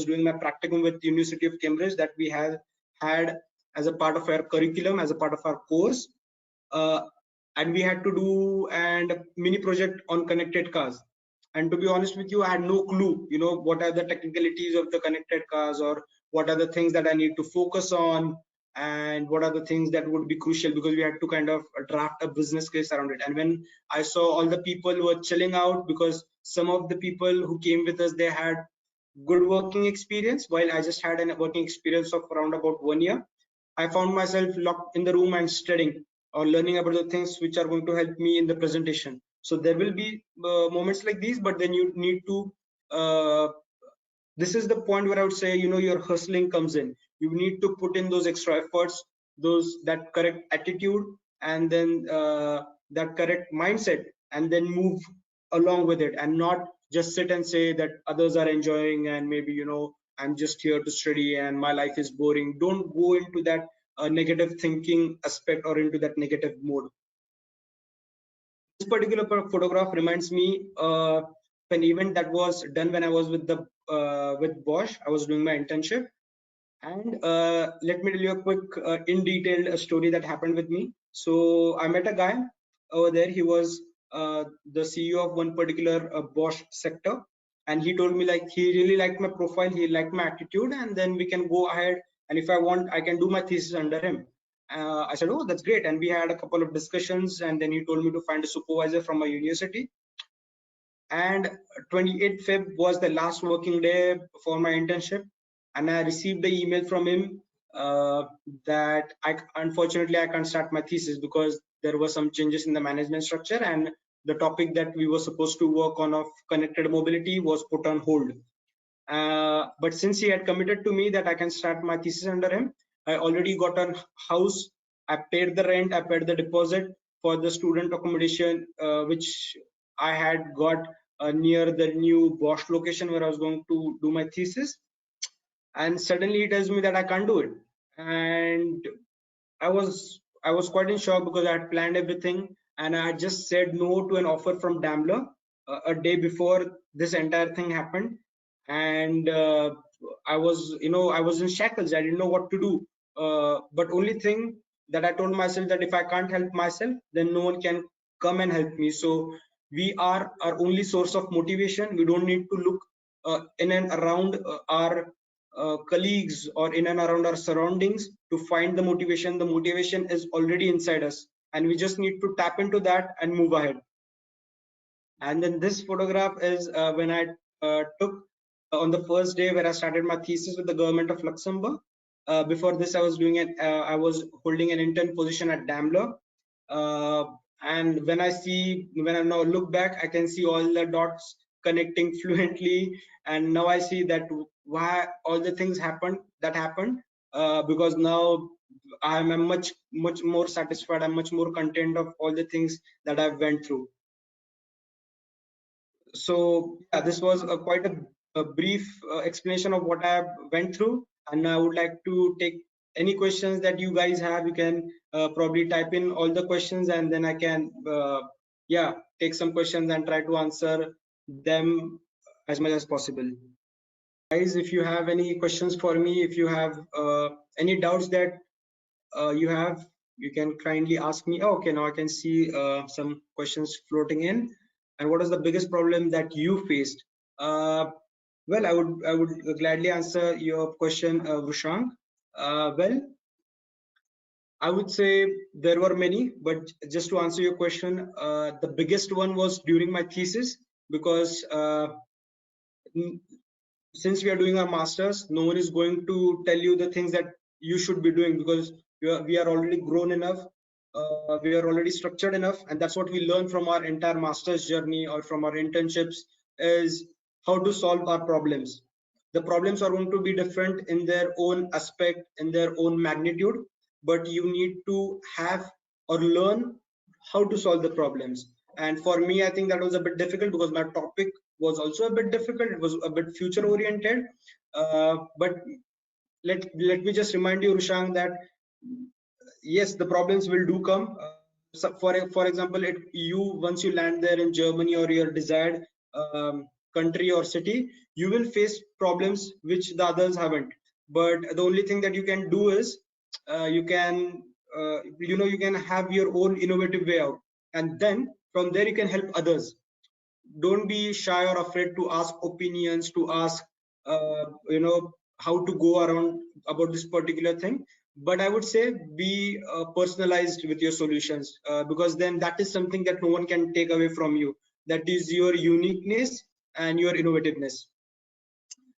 doing my practicum with the University of Cambridge, that we had as a part of our curriculum, as a part of our course. Uh, and we had to do and mini project on connected cars. And to be honest with you, I had no clue, what are the technicalities of the connected cars, or what are the things that I need to focus on, and what are the things that would be crucial, because we had to kind of draft a business case around it. And when I saw all the people were chilling out, because some of the people who came with us, they had good working experience, while I just had a working experience of around about 1 year. I found myself locked in the room and studying or learning about the things which are going to help me in the presentation. So there will be moments like these, but then you need to uh, this is the point where I would say, your hustling comes in. You need to put in those extra efforts, that correct attitude, and then that correct mindset, and then move along with it, and not just sit and say that others are enjoying, and maybe, I'm just here to study and my life is boring. Don't go into that negative thinking aspect or into that negative mode. This particular photograph reminds me of an event that was done when I was with Bosch. I was doing my internship, and let me tell you a quick, in detail story that happened with me. So I met a guy over there. He was the CEO of one particular Bosch sector, and he told me, like, he really liked my profile, he liked my attitude, and then we can go ahead. And if I want, I can do my thesis under him. I said, oh, that's great. And we had a couple of discussions, and then he told me to find a supervisor from my university. And 28th Feb was the last working day for my internship, and I received the email from him that unfortunately I can't start my thesis because there were some changes in the management structure, and the topic that we were supposed to work on of connected mobility was put on hold. But since he had committed to me that I can start my thesis under him, I already got a house. I paid the rent, I paid the deposit for the student accommodation, which I had got near the new Bosch location where I was going to do my thesis. And suddenly he tells me that I can't do it. And I was quite in shock, because I had planned everything, and I had just said no to an offer from Daimler a day before this entire thing happened. And I was in shackles. I didn't know what to do. But only thing that I told myself, that if I can't help myself, then no one can come and help me. So we are our only source of motivation. We don't need to look in and around our colleagues or in and around our surroundings to find the motivation. The motivation is already inside us, and we just need to tap into that and move ahead. And then this photograph is when I took on the first day where I started my thesis with the Government of Luxembourg. Before this, I was holding an intern position at Daimler. And when I now look back, I can see all the dots connecting fluently. And now I see that why all the things happened, because now I'm much more satisfied. I'm much more content of all the things that I've went through. So yeah, this was quite a brief explanation of what I went through, and I would like to take any questions that you guys have. You can probably type in all the questions, and then I can yeah, take some questions and try to answer them as much as possible. Guys, if you have any questions for me, if you have any doubts that you have, you can kindly ask me. Oh, okay, now I can see some questions floating in. And what is the biggest problem that you faced? Well, I would gladly answer your question, Vushank. Well, I would say there were many, but just to answer your question, the biggest one was during my thesis, because since we are doing our masters, no one is going to tell you the things that you should be doing, because we are already grown enough, we are already structured enough, and that's what we learn from our entire master's journey or from our internships, is how to solve our problems. The problems are going to be different in their own aspect, in their own magnitude, but you need to have or learn how to solve the problems. And for me, I think that was a bit difficult, because my topic was also a bit difficult. It was a bit future oriented. But let me just remind you, Rushang, that yes, the problems will do come. So for example, once you land there in Germany or your desired country or city, you will face problems which the others haven't. But the only thing that you can do is you can you can have your own innovative way out, and then from there you can help others. don't be shy or afraid to ask opinions, to ask you know, how to go around about this particular thing. But I would say be personalized with your solutions, because then that is something that no one can take away from you. That is your uniqueness and your innovativeness.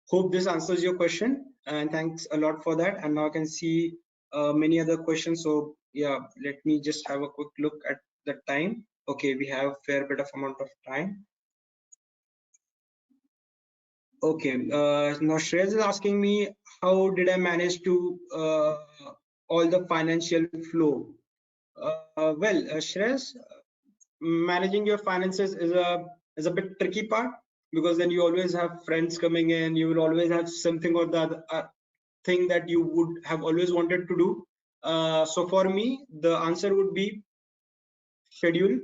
Hope this answers your question, and thanks a lot for that. And now I can see many other questions. So yeah, let me just have a quick look at the time. Okay, we have a fair bit of amount of time. Okay, now Shreyas is asking me, how did I manage to all the financial flow? Well, Shreyas, managing your finances is a bit tricky part, because then you always have friends coming in. You will always have something or the other thing that you would have always wanted to do. So for me, the answer would be schedule.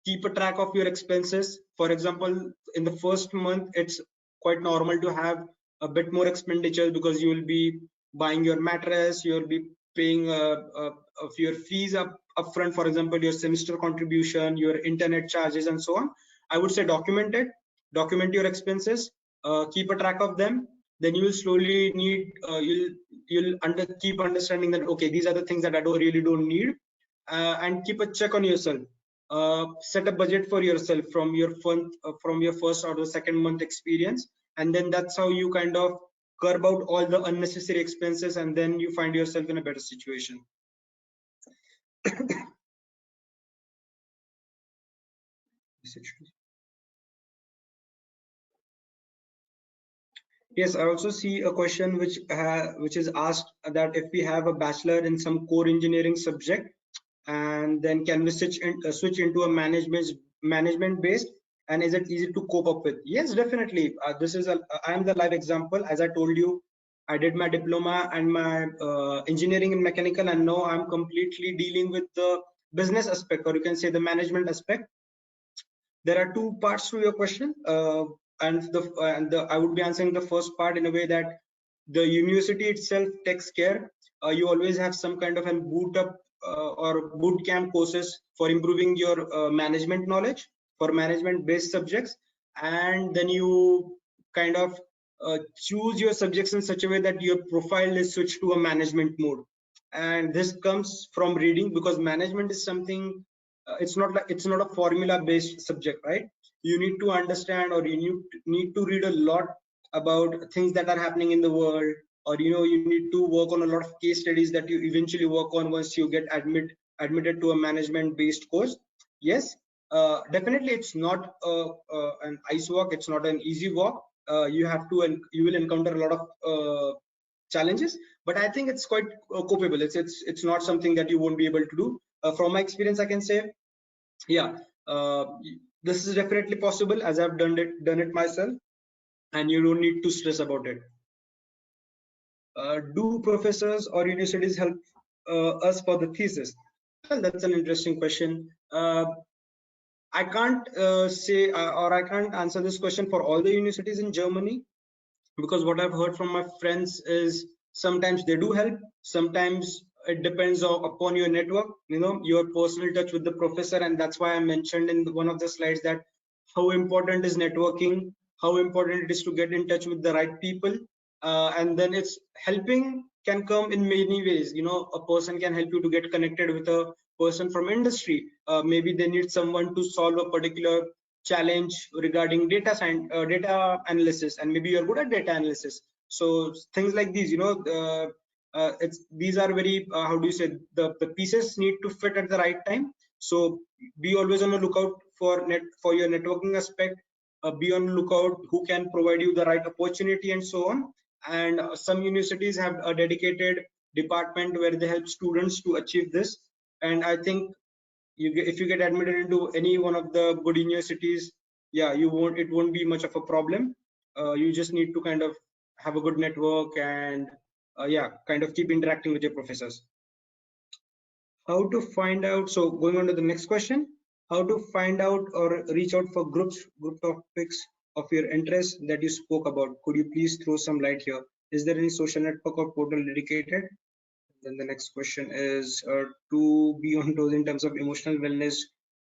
Keep a track of your expenses. For example, in the first month, it's quite normal to have a bit more expenditure, because you will be buying your mattress, you'll be paying of your fees upfront. For example, your semester contribution, your internet charges, and so on. I would say document your expenses, keep a track of them. Then you will slowly need you'll keep understanding that, okay, these are the things that I really don't need, and keep a check on yourself. Set a budget for yourself from your from your first or the second month experience, and then that's how you kind of curb out all the unnecessary expenses, and then you find yourself in a better situation. Yes, I also see a question which is asked, that if we have a bachelor in some core engineering subject, and then can we switch into a management based, and is it easy to cope up with? Yes, definitely. This is I am the live example. As I told you, I did my diploma and my engineering in mechanical, and now I'm completely dealing with the business aspect, or you can say the management aspect. There are two parts to your question, and I would be answering the first part in a way that the university itself takes care. You always have some kind of a boot up or boot camp courses for improving your management knowledge for management based subjects, and then you kind of choose your subjects in such a way that your profile is switched to a management mode. And this comes from reading, because management is something, it's not a formula based subject, right? You need to understand, or you need to read a lot about things that are happening in the world, or you need to work on a lot of case studies that you eventually work on once you get admitted to a management based course. Yes, definitely it's not an ice walk, it's not an easy walk. You have to, and you will encounter a lot of challenges, but I think it's quite copable. It's not something that you won't be able to do. From my experience, I can say, yeah, this is definitely possible, as I've done it myself, and you don't need to stress about it. Do professors or universities help us for the thesis? Well, that's an interesting question. I can't say, or I can't answer this question for all the universities in Germany, because what I've heard from my friends is sometimes they do help, sometimes it depends upon your network, your personal touch with the professor. And that's why I mentioned in one of the slides that how important is networking, how important it is to get in touch with the right people. And then it's helping can come in many ways. A person can help you to get connected with a person from industry. Maybe they need someone to solve a particular challenge regarding data analysis, and maybe you're good at data analysis. So things like these, these are very how do you say, the pieces need to fit at the right time. So be always on the lookout for your networking aspect. Be on the lookout who can provide you the right opportunity, and so on. And some universities have a dedicated department where they help students to achieve this. And I think if you get admitted into any one of the good universities, yeah, it won't be much of a problem. You just need to kind of have a good network, and yeah, kind of keep interacting with your professors. How to find out, so going on to the next question, how to find out or reach out for group topics of your interest that you spoke about? Could you please throw some light here? Is there any social network or portal dedicated? Then the next question is, to be on those in terms of emotional wellness,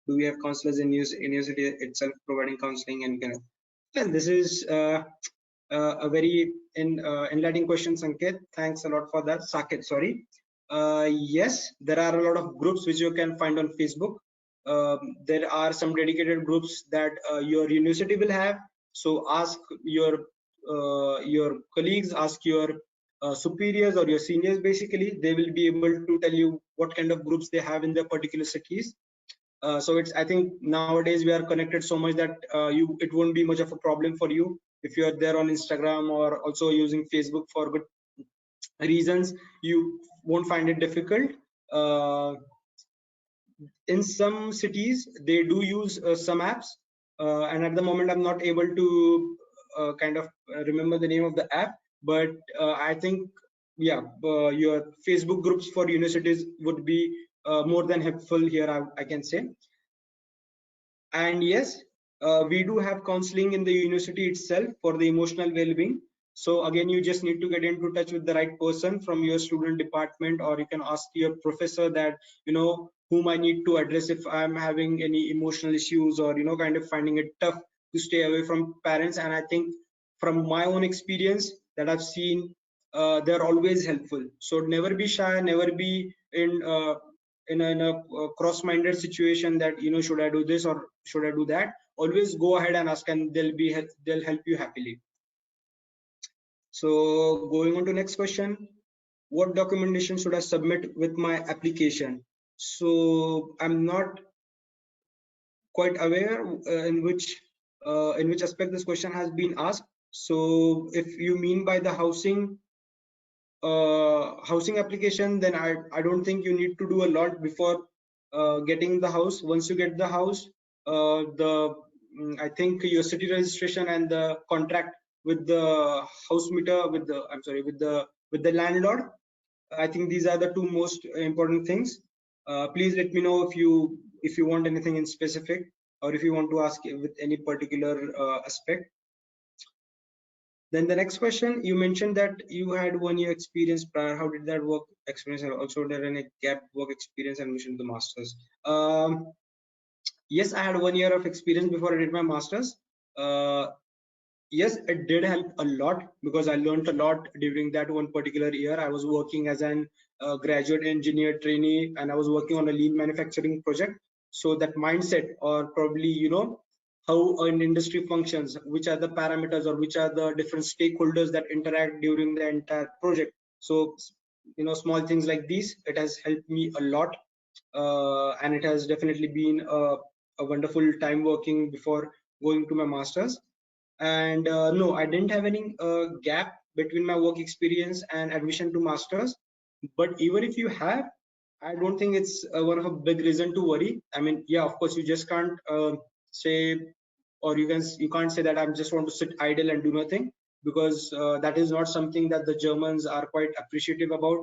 Do we have counselors in university itself providing counseling and kind of? Well, this is a very enlightening question, Sanket. Thanks a lot for that. Saket, sorry. Yes, there are a lot of groups which you can find on Facebook. There are some dedicated groups that your university will have. So ask your colleagues, ask your superiors or your seniors. Basically, they will be able to tell you what kind of groups they have in their particular cities. So it's, I think nowadays we are connected so much that it won't be much of a problem for you if you are there on Instagram or also using Facebook for good reasons. You won't find it difficult. In some cities they do use some apps, and at the moment I'm not able to kind of remember the name of the app, but I think, yeah, your Facebook groups for universities would be more than helpful here, I can say. And yes, we do have counseling in the university itself for the emotional well-being. So again, you just need to get into touch with the right person from your student department, or you can ask your professor that, whom I need to address if I'm having any emotional issues, or kind of finding it tough to stay away from parents. And I think from my own experience that I've seen, they're always helpful. So never be shy, never be in a cross-minded situation that, should I do this or should I do that. Always go ahead and ask, and they'll help you happily. So going on to next question, what documentation should I submit with my application? So I'm not quite aware in which aspect this question has been asked. So if you mean by the housing application, then I don't think you need to do a lot before getting the house. Once you get the house, I think your city registration and the contract with the house meter, with the landlord, I think these are the two most important things. Please let me know if you want anything in specific, or if you want to ask with any particular aspect. Then the next question, you mentioned that you had 1 year experience prior. How did that work experience, and also there any gap work experience and admission to the masters? Yes, I had 1 year of experience before I did my masters. Yes, it did help a lot because I learned a lot during that one particular year. I was working as an graduate engineer trainee, and I was working on a lean manufacturing project. So that mindset, or probably how an industry functions, which are the parameters or which are the different stakeholders that interact during the entire project. So small things like these, it has helped me a lot, and it has definitely been a wonderful time working before going to my masters. And no, I didn't have any gap between my work experience and admission to masters. But even if you have, I don't think it's one of a big reason to worry. I mean, yeah, of course you just can't say, or you can't say that I just want to sit idle and do nothing, because that is not something that the Germans are quite appreciative about.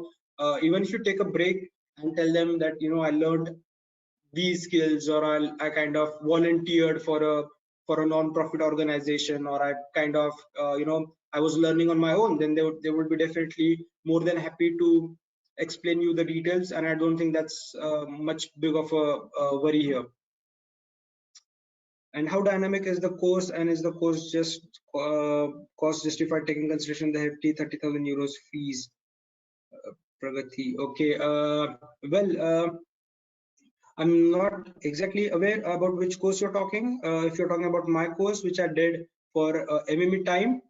Even if you take a break and tell them that I learned these skills, or I kind of volunteered for a non-profit organization, or I kind of I was learning on my own, then they would be definitely more than happy to explain you the details, and I don't think that's much big of a worry here. And how dynamic is the course, and is the course just cost justified taking consideration the hefty 30,000 euros fees? Pragati, okay. Well, I'm not exactly aware about which course you're talking. If you're talking about my course, which I did for MME time,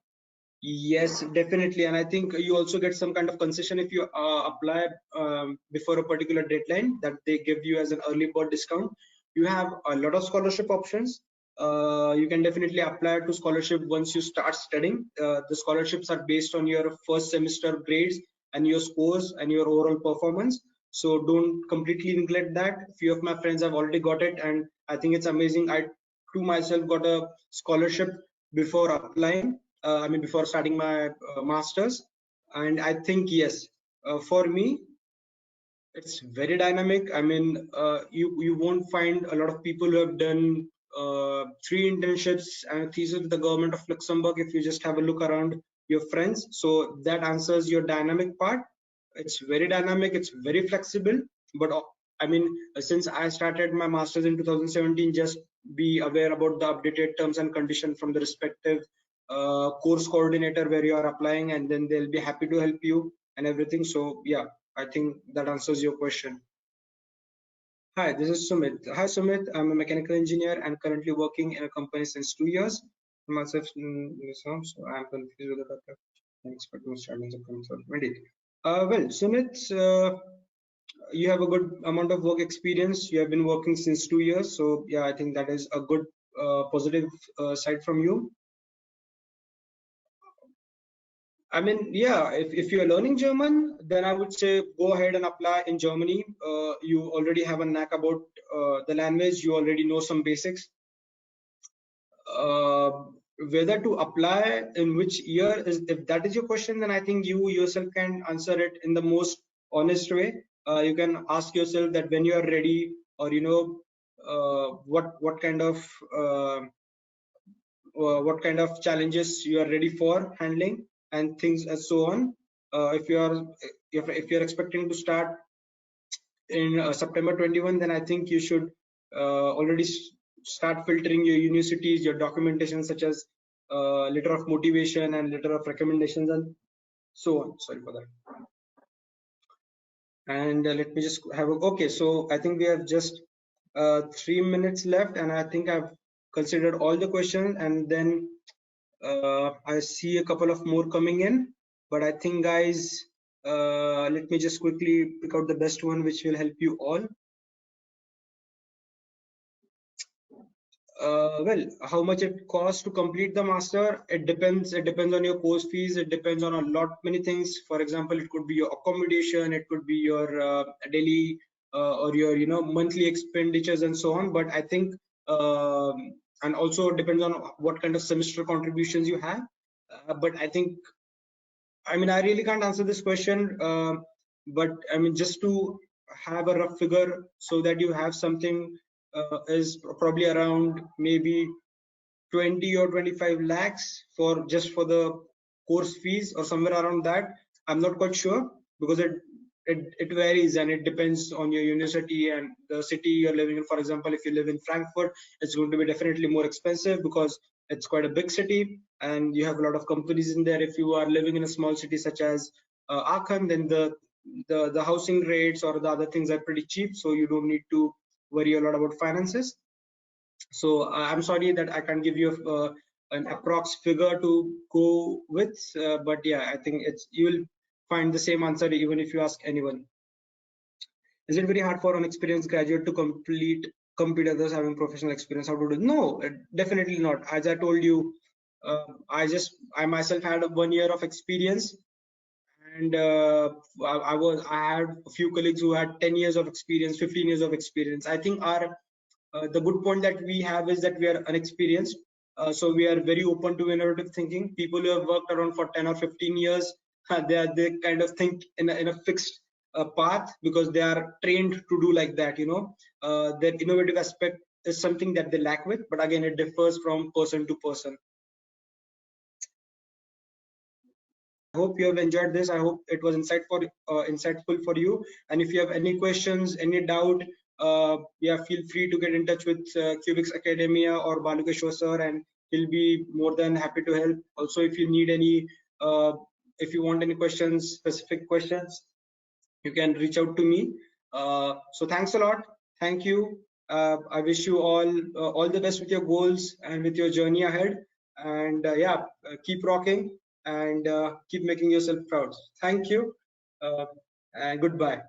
yes, definitely. And I think you also get some kind of concession if you apply before a particular deadline that they give you as an early bird discount. You have a lot of scholarship options. You can definitely apply to scholarship once you start studying. The scholarships are based on your first semester grades and your scores and your overall performance. So don't completely neglect that. Few of my friends have already got it, and I think it's amazing. I too myself got a scholarship before applying. I mean, before starting my masters, and I think yes, for me, it's very dynamic. I mean, you won't find a lot of people who have done 3 internships and a thesis with the government of Luxembourg if you just have a look around your friends. So that answers your dynamic part. It's very dynamic, it's very flexible, but I mean, since I started my master's in 2017, just be aware about the updated terms and conditions from the respective course coordinator where you are applying, and then they'll be happy to help you and everything. So yeah, I think that answers your question. Hi, this is Sumit. Hi, Sumit. I'm a mechanical engineer and currently working in a company since 2 years. Myself, so I'm confused with the topic. I'm expecting starting September 20. Well, Sumit, you have a good amount of work experience. You have been working since 2 years. So yeah, I think that is a good positive side from you. I mean, yeah, if you're learning German, then I would say go ahead and apply in Germany. You already have a knack about the language. You already know some basics. Whether to apply in which year is, if that is your question, then I think you yourself can answer it in the most honest way. You can ask yourself that when you are ready, or what kind of challenges you are ready for handling and things and so on. If you're expecting to start in September 21, then I think you should already start filtering your universities, your documentation, such as letter of motivation and letter of recommendations and so on. Sorry for that. And let me just have a, okay, so I think we have just 3 minutes left, and I think I've considered all the questions, and then I see a couple of more coming in, but I think, guys, let me just quickly pick out the best one which will help you all. Well, how much it costs to complete the master, it depends. It depends on your course fees. It depends on a lot many things. For example, it could be your accommodation, it could be your daily or your monthly expenditures and so on. But I think and also depends on what kind of semester contributions you have. But I think, I mean, I really can't answer this question, but I mean, just to have a rough figure so that you have something, is probably around maybe 20 or 25 lakhs for just for the course fees, or somewhere around that. I'm not quite sure, because it varies and it depends on your university and the city you're living in. For example, if you live in Frankfurt, it's going to be definitely more expensive because it's quite a big city and you have a lot of companies in there. If you are living in a small city such as Aachen, then the housing rates or the other things are pretty cheap, so you don't need to worry a lot about finances. So I'm sorry that I can't give you an approx figure to go with, but yeah, I think you will find the same answer even if you ask anyone. Is it very hard for an experienced graduate to compete others having professional experience? How to do it? No, definitely not. As I told you, I myself had 1 year of experience, and I had a few colleagues who had 10 years of experience, 15 years of experience. I think the good point that we have is that we are unexperienced, so we are very open to innovative thinking. People who have worked around for 10 or 15 years, they kind of think in a fixed path because they are trained to do like that. Their innovative aspect is something that they lack with, but again, it differs from person to person. I hope you have enjoyed this. I hope it was insightful for you. And if you have any questions, any doubt, yeah, feel free to get in touch with Cubics Academia or Balukeshwar sir, and he'll be more than happy to help. Also, if you need any, if you want any questions, specific questions, you can reach out to me. So thanks a lot. Thank you. I wish you all the best with your goals and with your journey ahead. And yeah, keep rocking and keep making yourself proud. Thank you and goodbye.